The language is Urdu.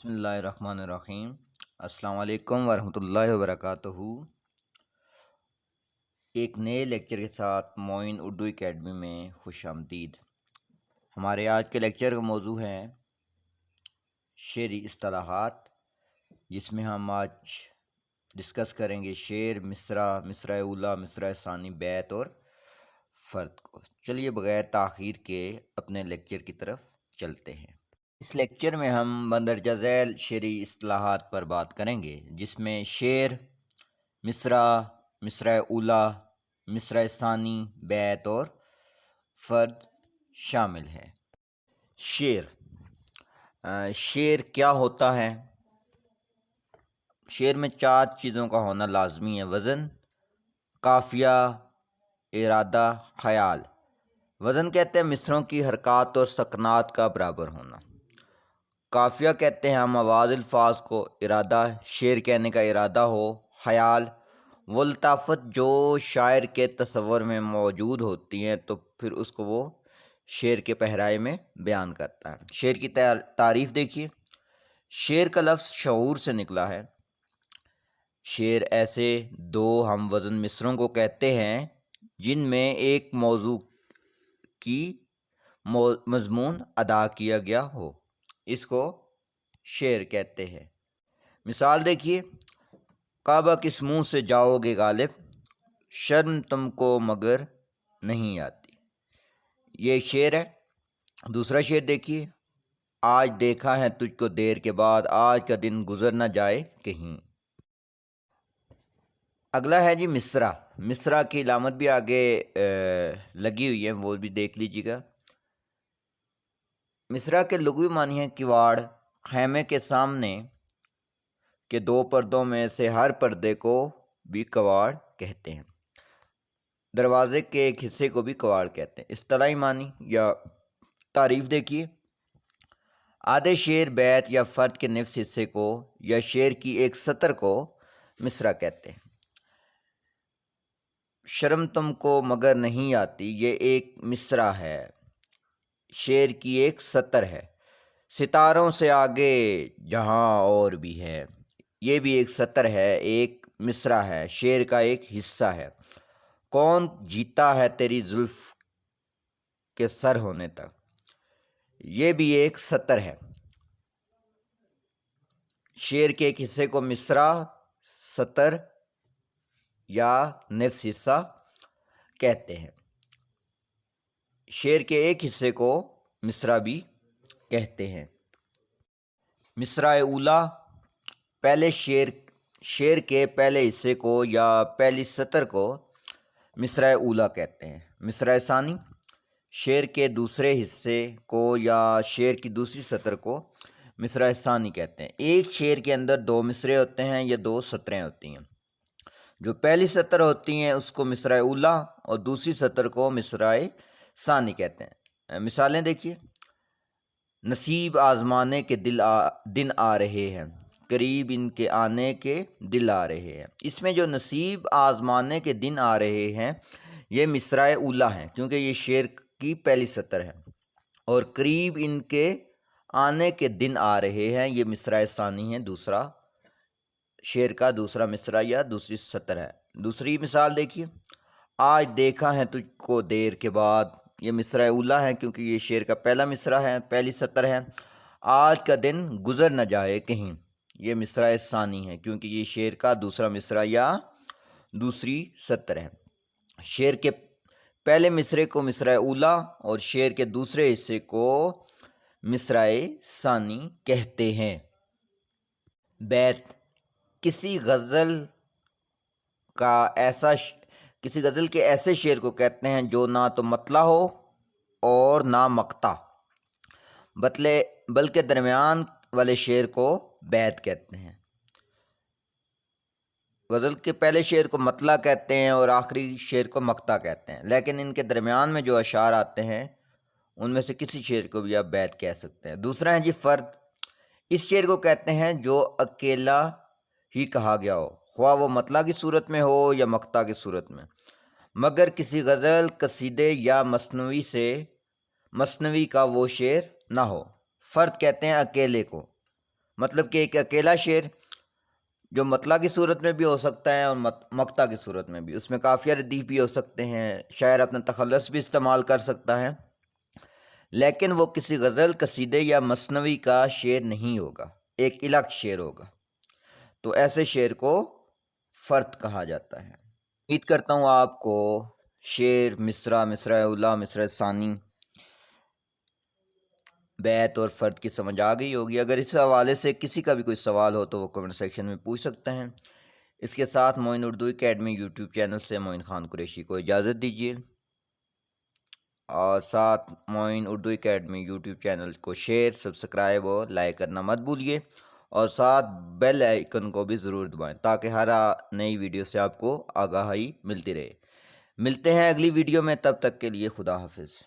بسم اللہ الرحمن الرحیم۔ السلام علیکم ورحمۃ اللہ وبرکاتہ۔ ایک نئے لیکچر کے ساتھ معین اردو اکیڈمی میں خوش آمدید۔ ہمارے آج کے لیکچر کا موضوع ہے شعری اصطلاحات، جس میں ہم آج ڈسکس کریں گے شعر، مصرع، مصرع اولیٰ، مصرع ثانی، بیت اور فرد کو۔ چلیے بغیر تاخیر کے اپنے لیکچر کی طرف چلتے ہیں۔ اس لیکچر میں ہم مندرجہ ذیل شعری اصطلاحات پر بات کریں گے، جس میں شعر، مصرع، مصرع اولیٰ، مصرع ثانی، بیت اور فرد شامل ہے۔ شعر کیا ہوتا ہے؟ شعر میں 4 چیزوں کا ہونا لازمی ہے: وزن، قافیہ، ارادہ، خیال۔ وزن کہتے ہیں مصرعوں کی حرکات اور سکنات کا برابر ہونا۔ قافیہ کہتے ہیں ہم آواز الفاظ کو۔ ارادہ، شعر کہنے کا ارادہ ہو۔ خیال، وہ لطافت جو شاعر کے تصور میں موجود ہوتی ہیں تو پھر اس کو وہ شعر کے پہرائے میں بیان کرتا ہے۔ شعر کی تعریف دیکھیے۔ شعر کا لفظ شعور سے نکلا ہے۔ شعر ایسے 2 ہم وزن مصرعوں کو کہتے ہیں جن میں ایک موضوع کی مضمون ادا کیا گیا ہو، اس کو شعر کہتے ہیں۔ مثال دیکھیے: کعبہ کس منہ سے جاؤ گے غالب، شرم تم کو مگر نہیں آتی۔ یہ شعر ہے۔ دوسرا شعر دیکھیے: آج دیکھا ہے تجھ کو دیر کے بعد، آج کا دن گزر نہ جائے کہیں۔ اگلا ہے جی مصرع۔ مصرع کی علامت بھی آگے لگی ہوئی ہے، وہ بھی دیکھ لیجیے گا۔ مصرع کے لغوی معنی ہیں کواڑ، خیمے کے سامنے کے 2 پردوں میں سے ہر پردے کو بھی کواڑ کہتے ہیں۔ دروازے کے ایک حصے کو بھی کواڑ کہتے ہیں۔ اصطلاحی معنی یا تعریف دیکھیے: آدھے شعر، بیت یا فرد کے نصف حصے کو یا شعر کی ایک سطر کو مصرع کہتے ہیں۔ شرم تم کو مگر نہیں آتی، یہ ایک مصرع ہے، شعر کی ایک سطر ہے۔ ستاروں سے آگے جہاں اور بھی ہے، یہ بھی ایک سطر ہے، ایک مصرع ہے، شعر کا ایک حصہ ہے۔ کون جیتا ہے تیری زلف کے سر ہونے تک، یہ بھی ایک سطر ہے۔ شعر کے ایک حصے کو مصرع، سطر یا نصف حصہ کہتے ہیں۔ شعر کے ایک حصے کو مصرع بھی کہتے ہیں۔ مصرع اولیٰ، پہلے شعر کے پہلے حصے کو یا پہلی سطر کو مصرع اولیٰ کہتے ہیں۔ مصرع ثانی، شعر کے دوسرے حصے کو یا شعر کی دوسری سطر کو مصرع ثانی کہتے ہیں۔ ایک شعر کے اندر 2 مصرعے ہوتے ہیں یا 2 سطریں ہوتی ہیں۔ جو پہلی سطر ہوتی ہیں اس کو مصرع اولیٰ اور دوسری سطر کو مصرع ثانی کہتے ہیں۔ مثالیں دیکھیے: نصیب آزمانے کے دن آ رہے ہیں، قریب ان کے آنے کے دل آ رہے ہیں۔ اس میں جو نصیب آزمانے کے دن آ رہے ہیں یہ مصرع اولیٰ ہیں، کیونکہ یہ شعر کی پہلی سطر ہے، اور قریب ان کے آنے کے دن آ رہے ہیں یہ مصرع ثانی ہے، دوسرا شعر کا دوسرا مصرع یا دوسری سطر ہے۔ دوسری مثال دیکھیے: آج دیکھا ہے تجھ کو دیر کے بعد، یہ مصرع اولیٰ ہے کیونکہ یہ شعر کا پہلا مصرع ہے، پہلی سطر ہے۔ آج کا دن گزر نہ جائے کہیں، یہ مصرع ثانی ہے کیونکہ یہ شعر کا دوسرا مصرع یا دوسری سطر ہے۔ شعر کے پہلے مصرعے کو مصرع اولیٰ اور شعر کے دوسرے حصے کو مصرع ثانی کہتے ہیں۔ بیت، کسی غزل کے ایسے شعر کو کہتے ہیں جو نہ تو مطلع ہو اور نہ مقطع، بلکہ درمیان والے شعر کو بیت کہتے ہیں۔ غزل کے پہلے شعر کو مطلع کہتے ہیں اور آخری شعر کو مقطع کہتے ہیں، لیکن ان کے درمیان میں جو اشعار آتے ہیں ان میں سے کسی شعر کو بھی آپ بیت کہہ سکتے ہیں۔ دوسرا ہے جی فرد۔ اس شعر کو کہتے ہیں جو اکیلا ہی کہا گیا ہو، خواہ وہ مطلع کی صورت میں ہو یا مقطع کی صورت میں، مگر کسی غزل، قصیدے یا مثنوی کا وہ شعر نہ ہو۔ فرد کہتے ہیں اکیلے کو، مطلب کہ ایک اکیلا شعر جو مطلع کی صورت میں بھی ہو سکتا ہے اور مقطع کی صورت میں بھی، اس میں قافیہ ردیف بھی ہو سکتے ہیں، شاعر اپنا تخلص بھی استعمال کر سکتا ہے، لیکن وہ کسی غزل، قصیدے یا مثنوی کا شعر نہیں ہوگا، ایک الگ شعر ہوگا، تو ایسے شعر کو فرد کہا جاتا ہے۔ امید کرتا ہوں آپ کو شعر، مصرع، مصرع اولیٰ، مصرع ثانی، بیت اور فرد کی سمجھ آ گئی ہوگی۔ اگر اس حوالے سے کسی کا بھی کوئی سوال ہو تو وہ کمنٹ سیکشن میں پوچھ سکتے ہیں۔ اس کے ساتھ معین اردو اکیڈمی یوٹیوب چینل سے معین خان قریشی کو اجازت دیجیے، اور ساتھ معین اردو اکیڈمی یوٹیوب چینل کو شیئر، سبسکرائب اور لائک کرنا مت بھولیے، اور ساتھ بیل آئیکن کو بھی ضرور دبائیں تاکہ ہر نئی ویڈیو سے آپ کو آگاہی ملتی رہے۔ ملتے ہیں اگلی ویڈیو میں، تب تک کے لیے خدا حافظ۔